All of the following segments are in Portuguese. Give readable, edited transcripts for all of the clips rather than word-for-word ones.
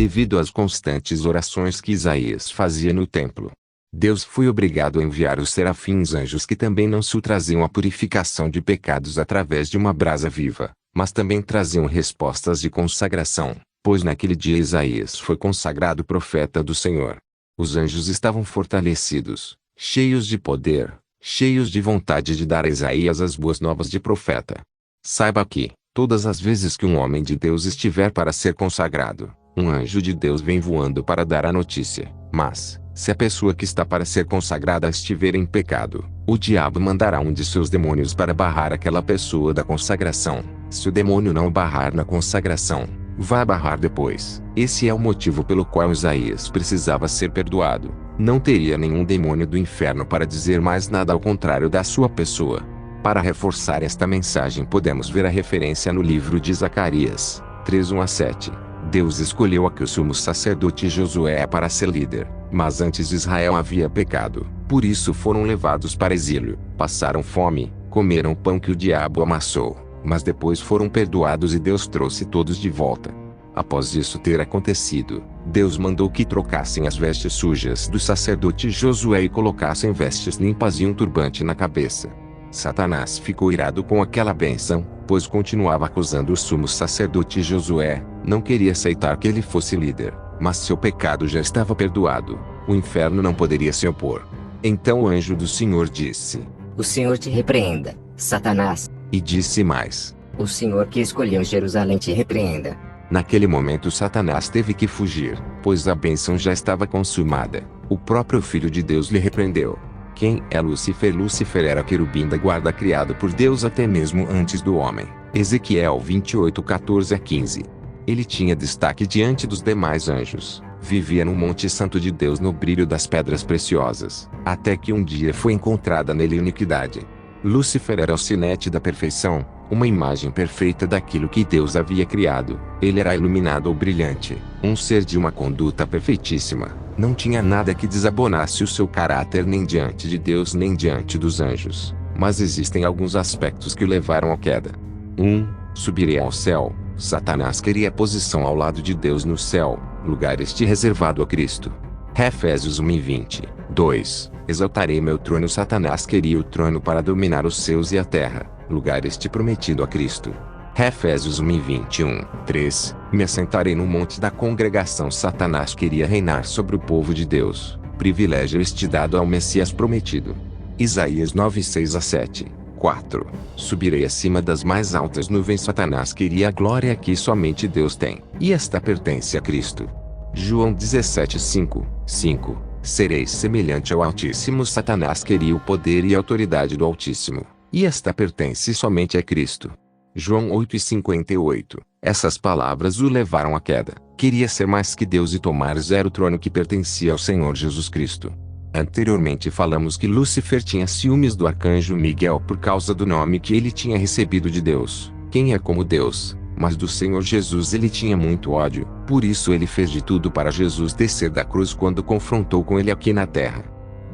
devido às constantes orações que Isaías fazia no templo. Deus foi obrigado a enviar os serafins anjos que também não só traziam a purificação de pecados através de uma brasa viva, mas também traziam respostas de consagração, pois naquele dia Isaías foi consagrado profeta do Senhor. Os anjos estavam fortalecidos, cheios de poder, cheios de vontade de dar a Isaías as boas novas de profeta. Saiba que, todas as vezes que um homem de Deus estiver para ser consagrado, um anjo de Deus vem voando para dar a notícia. Mas, se a pessoa que está para ser consagrada estiver em pecado, o diabo mandará um de seus demônios para barrar aquela pessoa da consagração. Se o demônio não barrar na consagração, vai barrar depois. Esse é o motivo pelo qual Isaías precisava ser perdoado. Não teria nenhum demônio do inferno para dizer mais nada ao contrário da sua pessoa. Para reforçar esta mensagem podemos ver a referência no livro de Zacarias, 3:1-7. Deus escolheu aqui o sumo sacerdote Josué para ser líder, mas antes Israel havia pecado, por isso foram levados para exílio, passaram fome, comeram pão que o diabo amassou, mas depois foram perdoados e Deus trouxe todos de volta. Após isso ter acontecido, Deus mandou que trocassem as vestes sujas do sacerdote Josué e colocassem vestes limpas e um turbante na cabeça. Satanás ficou irado com aquela bênção, pois continuava acusando o sumo sacerdote Josué, não queria aceitar que ele fosse líder, mas seu pecado já estava perdoado, o inferno não poderia se opor. Então o anjo do Senhor disse: O Senhor te repreenda, Satanás. E disse mais: O Senhor que escolheu Jerusalém te repreenda. Naquele momento Satanás teve que fugir, pois a bênção já estava consumada. O próprio Filho de Deus lhe repreendeu. Quem é Lúcifer? Lúcifer era querubim da guarda criado por Deus até mesmo antes do homem. Ezequiel 28:14-15. Ele tinha destaque diante dos demais anjos. Vivia no Monte Santo de Deus no brilho das pedras preciosas, até que um dia foi encontrada nele iniquidade. Lúcifer era o sinete da perfeição, uma imagem perfeita daquilo que Deus havia criado. Ele era iluminado ou brilhante, um ser de uma conduta perfeitíssima. Não tinha nada que desabonasse o seu caráter nem diante de Deus nem diante dos anjos. Mas existem alguns aspectos que o levaram à queda. 1. Subirei ao céu. Satanás queria posição ao lado de Deus no céu, lugar este reservado a Cristo. Efésios 1:20. 2. Exaltarei meu trono. Satanás queria o trono para dominar os céus e a terra, lugar este prometido a Cristo. Efésios 1:21. 3. Me assentarei no monte da congregação. Satanás queria reinar sobre o povo de Deus, privilégio este dado ao Messias prometido. Isaías 9:6-7. 4. Subirei acima das mais altas nuvens. Satanás queria a glória que somente Deus tem, e esta pertence a Cristo. João 17:5. 5. Serei semelhante ao Altíssimo. Satanás queria o poder e a autoridade do Altíssimo, e esta pertence somente a Cristo. João 8:58. Essas palavras o levaram à queda. Queria ser mais que Deus e tomar o trono que pertencia ao Senhor Jesus Cristo. Anteriormente falamos que Lúcifer tinha ciúmes do arcanjo Miguel por causa do nome que ele tinha recebido de Deus, quem é como Deus, mas do Senhor Jesus ele tinha muito ódio, por isso ele fez de tudo para Jesus descer da cruz quando confrontou com ele aqui na terra.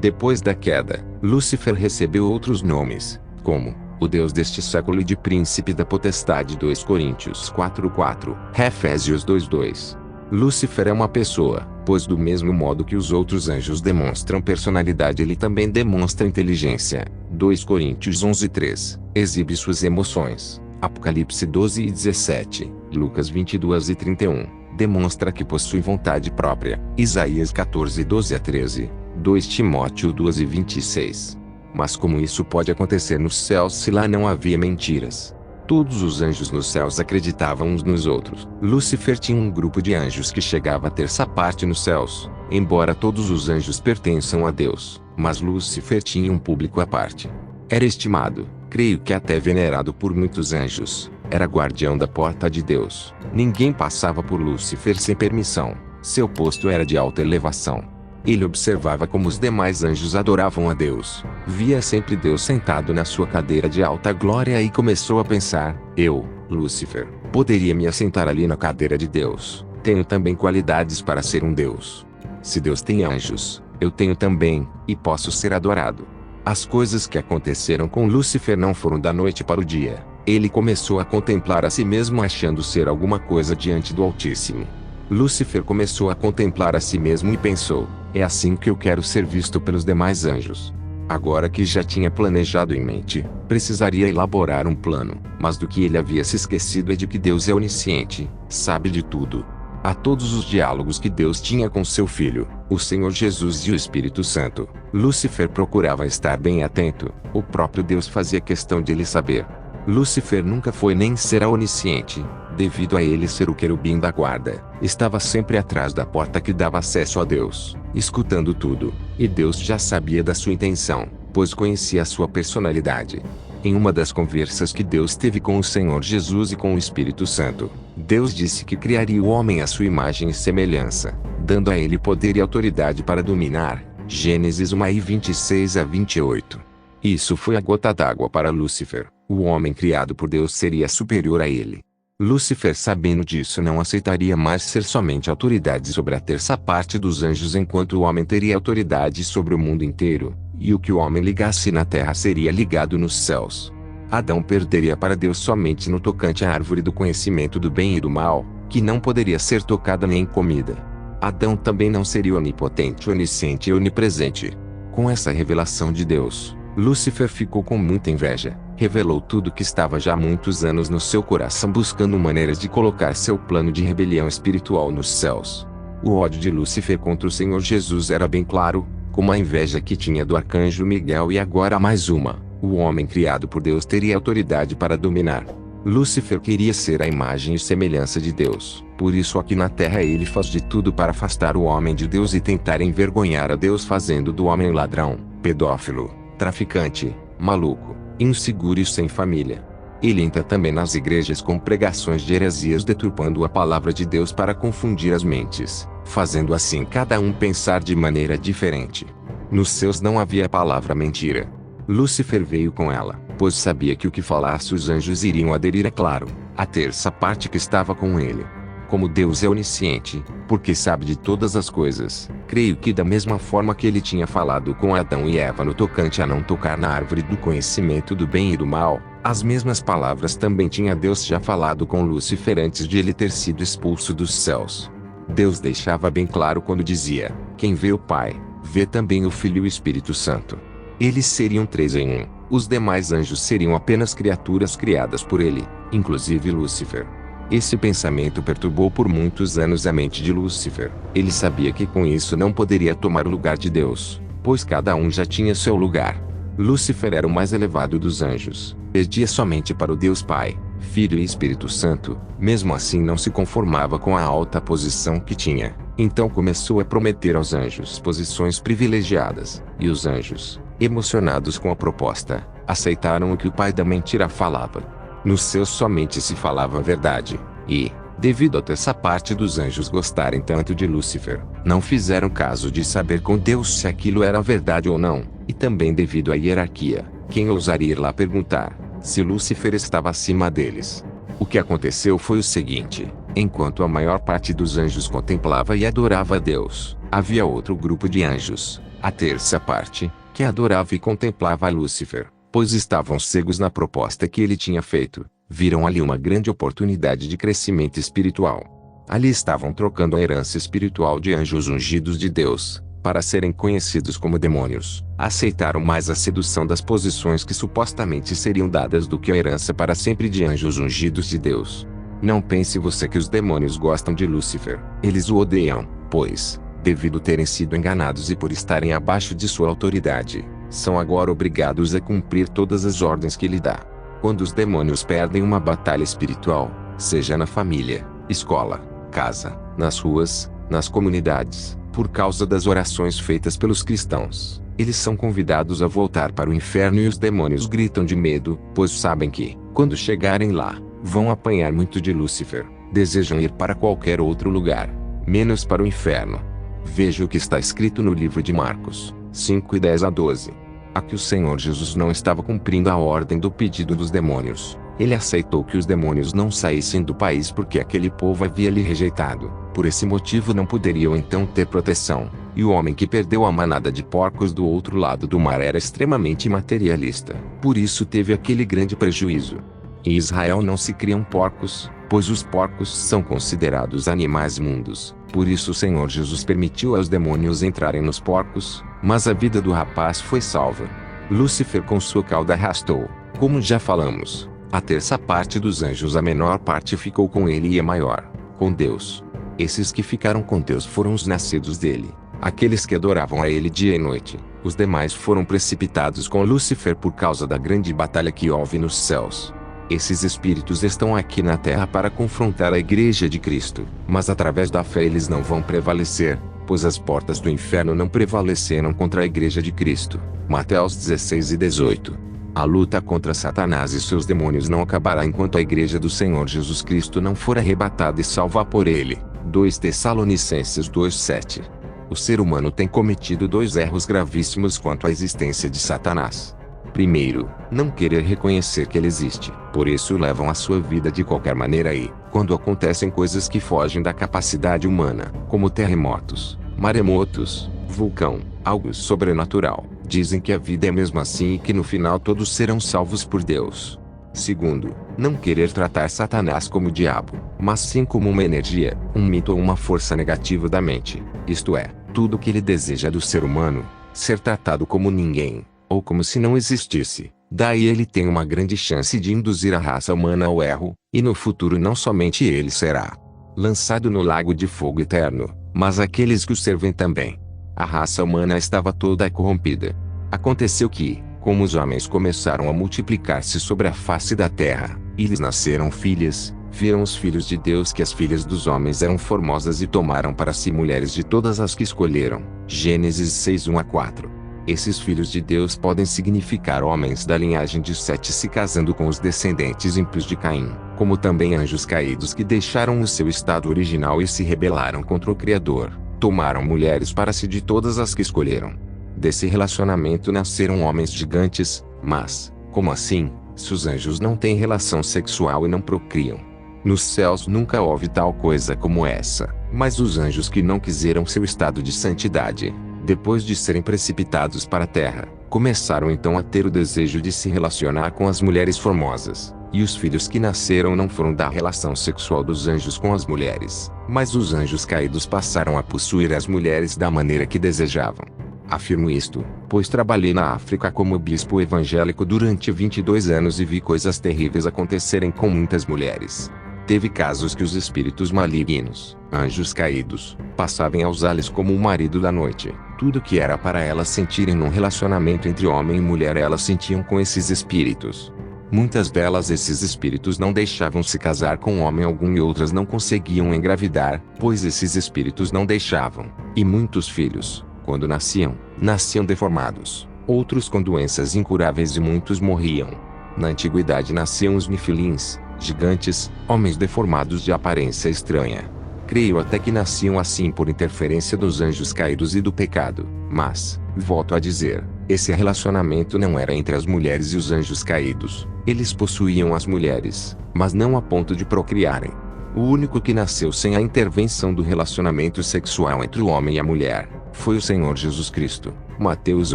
Depois da queda, Lúcifer recebeu outros nomes, como o Deus deste século e de príncipe da potestade. 2 Coríntios 4:4, Efésios 2:2. Lúcifer é uma pessoa, pois do mesmo modo que os outros anjos demonstram personalidade ele também demonstra inteligência. 2 Coríntios 11:3. Exibe suas emoções. Apocalipse 12:17. Lucas 22:31. Demonstra que possui vontade própria. Isaías 14:12-13. 2 Timóteo 2:26. Mas como isso pode acontecer nos céus se lá não havia mentiras? Todos os anjos nos céus acreditavam uns nos outros. Lúcifer tinha um grupo de anjos que chegava a ter sua parte nos céus, embora todos os anjos pertençam a Deus, mas Lúcifer tinha um público à parte. Era estimado, creio que até venerado por muitos anjos, era guardião da porta de Deus. Ninguém passava por Lúcifer sem permissão, seu posto era de alta elevação. Ele observava como os demais anjos adoravam a Deus, via sempre Deus sentado na sua cadeira de alta glória e começou a pensar: eu, Lúcifer, poderia me assentar ali na cadeira de Deus, tenho também qualidades para ser um Deus. Se Deus tem anjos, eu tenho também, e posso ser adorado. As coisas que aconteceram com Lúcifer não foram da noite para o dia. Ele começou a contemplar a si mesmo achando ser alguma coisa diante do Altíssimo. Lúcifer começou a contemplar a si mesmo e pensou: é assim que eu quero ser visto pelos demais anjos. Agora que já tinha planejado em mente, precisaria elaborar um plano, mas do que ele havia se esquecido é de que Deus é onisciente, sabe de tudo. A todos os diálogos que Deus tinha com seu Filho, o Senhor Jesus e o Espírito Santo, Lúcifer procurava estar bem atento. O próprio Deus fazia questão de lhe saber. Lúcifer nunca foi nem será onisciente, devido a ele ser o querubim da guarda. Estava sempre atrás da porta que dava acesso a Deus, escutando tudo, e Deus já sabia da sua intenção, pois conhecia a sua personalidade. Em uma das conversas que Deus teve com o Senhor Jesus e com o Espírito Santo, Deus disse que criaria o homem à sua imagem e semelhança, dando a ele poder e autoridade para dominar. Gênesis 1:26-28. Isso foi a gota d'água para Lúcifer. O homem criado por Deus seria superior a ele. Lúcifer, sabendo disso, não aceitaria mais ser somente autoridade sobre a terça parte dos anjos, enquanto o homem teria autoridade sobre o mundo inteiro, e o que o homem ligasse na terra seria ligado nos céus. Adão perderia para Deus somente no tocante à árvore do conhecimento do bem e do mal, que não poderia ser tocada nem comida. Adão também não seria onipotente, onisciente e onipresente. Com essa revelação de Deus, Lúcifer ficou com muita inveja. Revelou tudo que estava já há muitos anos no seu coração, buscando maneiras de colocar seu plano de rebelião espiritual nos céus. O ódio de Lúcifer contra o Senhor Jesus era bem claro, como a inveja que tinha do arcanjo Miguel, e agora mais uma. O homem criado por Deus teria autoridade para dominar. Lúcifer queria ser a imagem e semelhança de Deus. Por isso aqui na terra ele faz de tudo para afastar o homem de Deus e tentar envergonhar a Deus, fazendo do homem ladrão, pedófilo, traficante, maluco, inseguro e sem família. Ele entra também nas igrejas com pregações de heresias, deturpando a palavra de Deus para confundir as mentes, fazendo assim cada um pensar de maneira diferente. Nos seus não havia a palavra mentira. Lúcifer veio com ela, pois sabia que o que falasse os anjos iriam aderir, é claro, à terça parte que estava com ele. Como Deus é onisciente, porque sabe de todas as coisas, creio que da mesma forma que ele tinha falado com Adão e Eva no tocante a não tocar na árvore do conhecimento do bem e do mal, as mesmas palavras também tinha Deus já falado com Lúcifer antes de ele ter sido expulso dos céus. Deus deixava bem claro quando dizia: quem vê o Pai, vê também o Filho e o Espírito Santo. Eles seriam três em um. Os demais anjos seriam apenas criaturas criadas por ele, inclusive Lúcifer. Esse pensamento perturbou por muitos anos a mente de Lúcifer. Ele sabia que com isso não poderia tomar o lugar de Deus, pois cada um já tinha seu lugar. Lúcifer era o mais elevado dos anjos, pedia somente para o Deus Pai, Filho e Espírito Santo. Mesmo assim não se conformava com a alta posição que tinha. Então começou a prometer aos anjos posições privilegiadas, e os anjos, emocionados com a proposta, aceitaram o que o pai da mentira falava. Nos seus somente se falava a verdade, e, devido a essa parte dos anjos gostarem tanto de Lúcifer, não fizeram caso de saber com Deus se aquilo era verdade ou não, e também devido à hierarquia, quem ousaria ir lá perguntar se Lúcifer estava acima deles? O que aconteceu foi o seguinte: enquanto a maior parte dos anjos contemplava e adorava a Deus, havia outro grupo de anjos, a terça parte, que adorava e contemplava a Lúcifer, pois estavam cegos na proposta que ele tinha feito. Viram ali uma grande oportunidade de crescimento espiritual. Ali estavam trocando a herança espiritual de anjos ungidos de Deus, para serem conhecidos como demônios. Aceitaram mais a sedução das posições que supostamente seriam dadas do que a herança para sempre de anjos ungidos de Deus. Não pense você que os demônios gostam de Lúcifer. Eles o odeiam, pois, devido terem sido enganados e por estarem abaixo de sua autoridade, são agora obrigados a cumprir todas as ordens que ele dá. Quando os demônios perdem uma batalha espiritual, seja na família, escola, casa, nas ruas, nas comunidades, por causa das orações feitas pelos cristãos, eles são convidados a voltar para o inferno, e os demônios gritam de medo, pois sabem que, quando chegarem lá, vão apanhar muito de Lúcifer. Desejam ir para qualquer outro lugar, menos para o inferno. Veja o que está escrito no livro de Marcos 5:10-12. Aqui o Senhor Jesus não estava cumprindo a ordem do pedido dos demônios. Ele aceitou que os demônios não saíssem do país porque aquele povo havia lhe rejeitado. Por esse motivo não poderiam então ter proteção. E o homem que perdeu a manada de porcos do outro lado do mar era extremamente materialista. Por isso teve aquele grande prejuízo. Em Israel não se criam porcos, pois os porcos são considerados animais imundos. Por isso o Senhor Jesus permitiu aos demônios entrarem nos porcos, mas a vida do rapaz foi salva. Lúcifer com sua cauda arrastou, como já falamos, a terça parte dos anjos. A menor parte ficou com ele e a maior, com Deus. Esses que ficaram com Deus foram os nascidos dele, aqueles que adoravam a ele dia e noite. Os demais foram precipitados com Lúcifer por causa da grande batalha que houve nos céus. Esses espíritos estão aqui na terra para confrontar a igreja de Cristo, mas através da fé eles não vão prevalecer, pois as portas do inferno não prevaleceram contra a igreja de Cristo. Mateus 16 e 18. A luta contra Satanás e seus demônios não acabará enquanto a igreja do Senhor Jesus Cristo não for arrebatada e salva por ele. 2 Tessalonicenses 2:7. O ser humano tem cometido dois erros gravíssimos quanto à existência de Satanás. Primeiro, não querer reconhecer que ele existe. Por isso levam a sua vida de qualquer maneira e, quando acontecem coisas que fogem da capacidade humana, como terremotos, maremotos, vulcão, algo sobrenatural, dizem que a vida é mesmo assim e que no final todos serão salvos por Deus. Segundo, não querer tratar Satanás como o diabo, mas sim como uma energia, um mito ou uma força negativa da mente. Isto é, tudo o que ele deseja do ser humano, ser tratado como ninguém, ou como se não existisse. Daí ele tem uma grande chance de induzir a raça humana ao erro, e no futuro não somente ele será lançado no lago de fogo eterno, mas aqueles que o servem também. A raça humana estava toda corrompida. Aconteceu que, como os homens começaram a multiplicar-se sobre a face da terra, e lhes nasceram filhas, viram os filhos de Deus que as filhas dos homens eram formosas e tomaram para si mulheres de todas as que escolheram. Gênesis 6:1-4. Esses filhos de Deus podem significar homens da linhagem de Sete se casando com os descendentes ímpios de Caim, como também anjos caídos que deixaram o seu estado original e se rebelaram contra o Criador, tomaram mulheres para si de todas as que escolheram. Desse relacionamento nasceram homens gigantes, mas, como assim, se os anjos não têm relação sexual e não procriam? Nos céus nunca houve tal coisa como essa, mas os anjos que não quiseram seu estado de santidade, depois de serem precipitados para a terra, começaram então a ter o desejo de se relacionar com as mulheres formosas, e os filhos que nasceram não foram da relação sexual dos anjos com as mulheres, mas os anjos caídos passaram a possuir as mulheres da maneira que desejavam. Afirmo isto, pois trabalhei na África como bispo evangélico durante 22 anos e vi coisas terríveis acontecerem com muitas mulheres. Teve casos que os espíritos malignos, anjos caídos, passavam a usá-las como o marido da noite. Tudo que era para elas sentirem num relacionamento entre homem e mulher elas sentiam com esses espíritos. Muitas delas esses espíritos não deixavam se casar com homem algum e outras não conseguiam engravidar, pois esses espíritos não deixavam. E muitos filhos, quando nasciam deformados, outros com doenças incuráveis e muitos morriam. Na antiguidade nasciam os nifilins, gigantes, homens deformados de aparência estranha. Creio até que nasciam assim por interferência dos anjos caídos e do pecado, mas, volto a dizer, esse relacionamento não era entre as mulheres e os anjos caídos. Eles possuíam as mulheres, mas não a ponto de procriarem. O único que nasceu sem a intervenção do relacionamento sexual entre o homem e a mulher, foi o Senhor Jesus Cristo. Mateus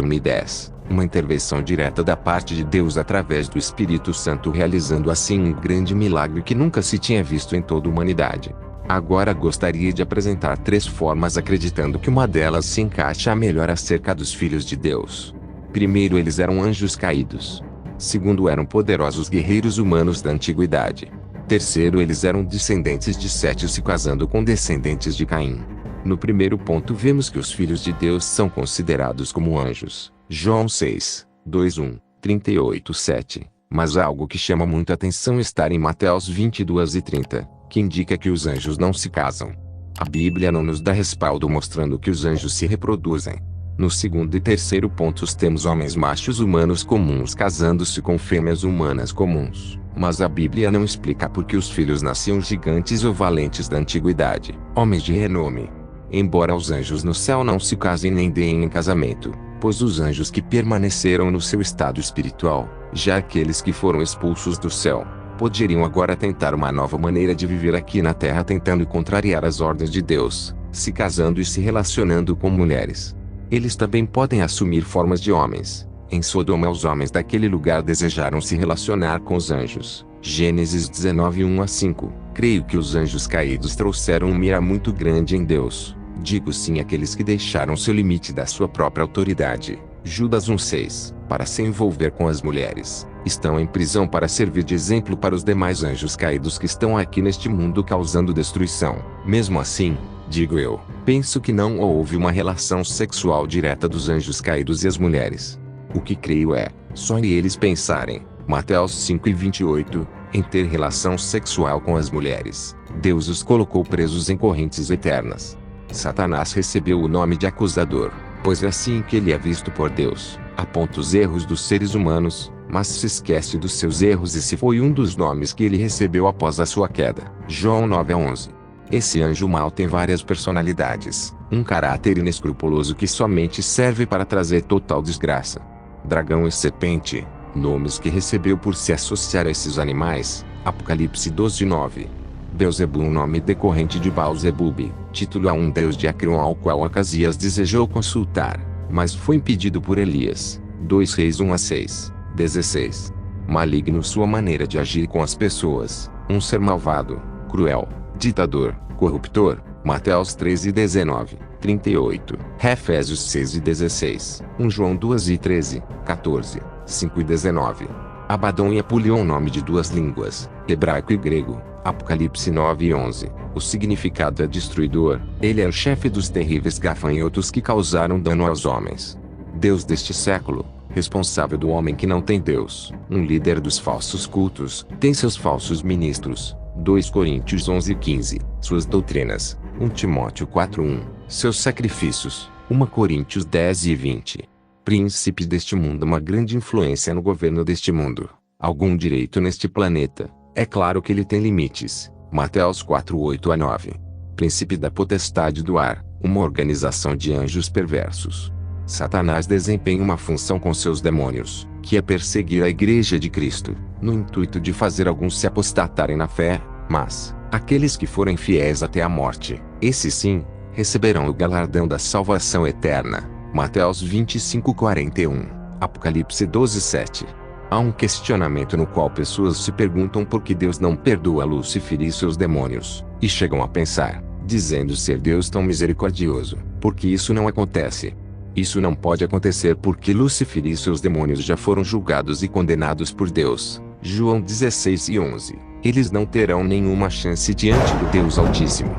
1:10. Uma intervenção direta da parte de Deus através do Espírito Santo, realizando assim um grande milagre que nunca se tinha visto em toda a humanidade. Agora gostaria de apresentar 3 formas acreditando que uma delas se encaixa melhor acerca dos filhos de Deus. Primeiro, eles eram anjos caídos. Segundo, eram poderosos guerreiros humanos da antiguidade. Terceiro, eles eram descendentes de Sete se casando com descendentes de Caim. No primeiro ponto vemos que os filhos de Deus são considerados como anjos. João 6, 2:1, 38:7. Mas algo que chama muita atenção está em Mateus 22:30, que indica que os anjos não se casam. A Bíblia não nos dá respaldo mostrando que os anjos se reproduzem. No segundo e terceiro pontos temos homens machos humanos comuns casando-se com fêmeas humanas comuns, mas a Bíblia não explica por que os filhos nasciam gigantes ou valentes da antiguidade, homens de renome. Embora os anjos no céu não se casem nem deem em casamento, pois os anjos que permaneceram no seu estado espiritual, já aqueles que foram expulsos do céu, poderiam agora tentar uma nova maneira de viver aqui na terra tentando contrariar as ordens de Deus, se casando e se relacionando com mulheres. Eles também podem assumir formas de homens, Em Sodoma os homens daquele lugar desejaram se relacionar com os anjos. Gênesis 19, 1-5. Creio que os anjos caídos trouxeram uma ira muito grande em Deus. Digo sim àqueles que deixaram seu limite da sua própria autoridade. Judas 1,6. Para se envolver com as mulheres. Estão em prisão para servir de exemplo para os demais anjos caídos que estão aqui neste mundo causando destruição. Mesmo assim, digo eu, penso que não houve uma relação sexual direta dos anjos caídos e as mulheres. O que creio é, só em eles pensarem, Mateus 5:28, em ter relação sexual com as mulheres, Deus os colocou presos em correntes eternas. Satanás recebeu o nome de acusador, pois é assim que ele é visto por Deus. Aponta os erros dos seres humanos, mas se esquece dos seus erros, e esse foi um dos nomes que ele recebeu após a sua queda. João 9:11. Esse anjo mau tem várias personalidades, um caráter inescrupuloso que somente serve para trazer total desgraça. Dragão e serpente, nomes que recebeu por se associar a esses animais. Apocalipse 12:9. Beelzebub, um nome decorrente de Baal-zebub, título a um deus de Acreon ao qual Acasias desejou consultar, mas foi impedido por Elias. 2 Reis 1-6. 16. Maligno, sua maneira de agir com as pessoas, um ser malvado, cruel, ditador, corruptor. Mateus 13:19, 38. Efésios 6:16. 1 João 2:13, 14, 5:19. Abaddon e Apolion, nome de duas línguas, hebraico e grego. Apocalipse 9:11. O significado é destruidor. Ele é o chefe dos terríveis gafanhotos que causaram dano aos homens. Deus deste século, responsável do homem que não tem Deus, um líder dos falsos cultos, tem seus falsos ministros. 2 Coríntios 11:15. Suas doutrinas. 1 Timóteo 4:1. Seus sacrifícios. 1 Coríntios 10:20. Príncipe deste mundo, uma grande influência no governo deste mundo. Algum direito neste planeta. É claro que ele tem limites. Mateus 4:8-9. Príncipe da potestade do ar, uma organização de anjos perversos. Satanás desempenha uma função com seus demônios, que é perseguir a Igreja de Cristo, no intuito de fazer alguns se apostatarem na fé, mas, aqueles que forem fiéis até a morte, esses sim, receberão o galardão da salvação eterna. Mateus 25:41. Apocalipse 12:7. Há um questionamento no qual pessoas se perguntam por que Deus não perdoa Lúcifer e seus demônios, e chegam a pensar, dizendo ser Deus tão misericordioso, porque isso não acontece. Isso não pode acontecer porque Lúcifer e seus demônios já foram julgados e condenados por Deus. João 16:11. Eles não terão nenhuma chance diante do Deus Altíssimo.